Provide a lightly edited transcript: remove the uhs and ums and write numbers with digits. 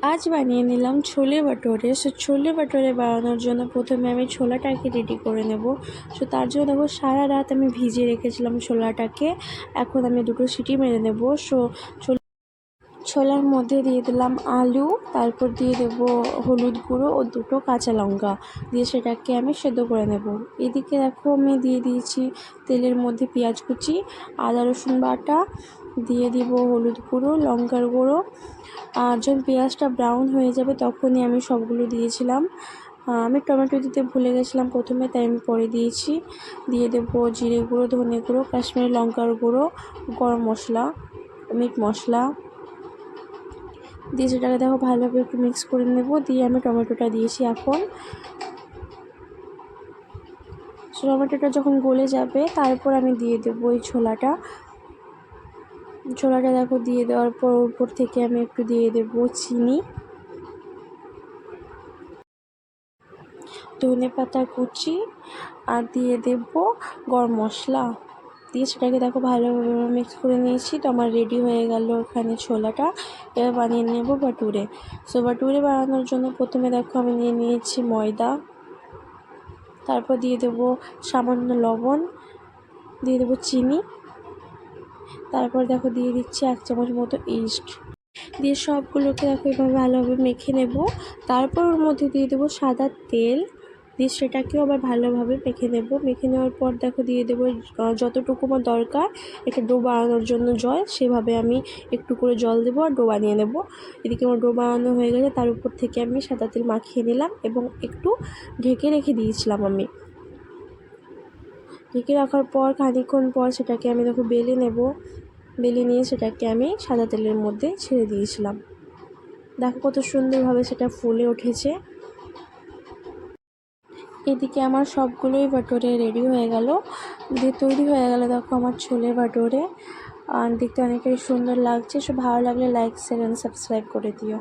আজ বানিয়ে নিলাম ছোলে ভাটোরে। ছোলে ভাটোরে বানানোর জন্য প্রথমে আমি ছোলাটাকে রেডি করে নেব। তার জন্য দেখো সারা রাত আমি ভিজিয়ে রেখেছিলাম ছোলাটাকে। এখন আমি দুটো সিটি মেরে নেব। ছোলার মধ্যে দিয়ে দিলাম আলু, তারপর দিয়ে দেবো হলুদ গুঁড়ো ও দুটো কাঁচা লঙ্কা, দিয়ে সেটাকে আমি সেদ্ধ করে নেব। এদিকে দেখো আমি দিয়ে দিয়েছি তেলের মধ্যে পেঁয়াজ কুচি, আদা রসুন বাটা, দিয়ে দিব হলুদ গুঁড়ো, লঙ্কার গুঁড়ো। আর যখন পেঁয়াজটা ব্রাউন হয়ে যাবে তখনই আমি সবগুলো দিয়েছিলাম। আমি টমেটো দিতে ভুলে গেছিলাম প্রথমে, তাই আমি পরে দিয়েছি। দিয়ে দেবো জিরে গুঁড়ো, ধনে গুঁড়ো, কাশ্মীরি লঙ্কার গুঁড়ো, গরম মশলা, মিট মশলা দিয়ে সেটাকে দেখো ভালোভাবে একটু মিক্স করে নেব। দিয়ে আমি টমেটোটা দিয়েছি। এখন টমেটোটা যখন গলে যাবে তারপর আমি দিয়ে দেবো এই ছোলাটা দেখো দিয়ে দেওয়ার পর উপর থেকে আমি একটু দিয়ে দেবো চিনি, ধনে পাতা কুচি, আর দিয়ে দেবো গরম মশলা, দিয়ে সেটাকে দেখো ভালোভাবে মিক্স করে নিয়েছি। তো আমার রেডি হয়ে গেল এখানে ছোলাটা। এবার বানিয়ে নেব ভাটুরে। ভাটুরে বানানোর জন্য প্রথমে দেখো আমি নিয়ে নিয়েছি ময়দা, তারপর দিয়ে দেবো সামান্য লবণ, দিয়ে দেবো চিনি, তারপর দেখো দিয়ে দিচ্ছি 1 চামচ মতো ইস্ট, দিয়ে সবগুলোকে দেখো এভাবে ভালোভাবে মেখে নেব। তারপর ওর মধ্যে দিয়ে দেবো সাদা তেল, দিয়ে সেটাকেও আবার ভালোভাবে মেখে নেব। মেখে নেওয়ার পর দেখো দিয়ে দেবো যতটুকু আমার দরকার এটা ডো বানানোর জন্য জল, সেভাবে আমি একটু করে জল দেবো আর ডো বানিয়ে নেব। এদিকে আমার ডো বানানো হয়ে গেছে, তার উপর থেকে আমি সাদা তেল মাখিয়ে নিলাম এবং একটু ঢেকে রেখে দিয়েছিলাম। আমি ঢেকে রাখার পর খানিকক্ষণ পর সেটাকে আমি দেখো বেলে নেব। বেলে নিয়ে সেটাকে আমি সাদা তেলের মধ্যে ছেড়ে দিয়েছিলাম। দেখো কত সুন্দরভাবে সেটা ফুলে উঠেছে। এদিকে আমার সবগুলোই ভাটোরে রেডি হয়ে গেল, দিয়ে তৈরি হয়ে গেল দেখো আমার ছোলে ভাটোরে। আর দেখতে অনেকটাই সুন্দর লাগছে। ভালো লাগলে লাইক, শেয়ার অ্যান্ড সাবস্ক্রাইব করে দিও।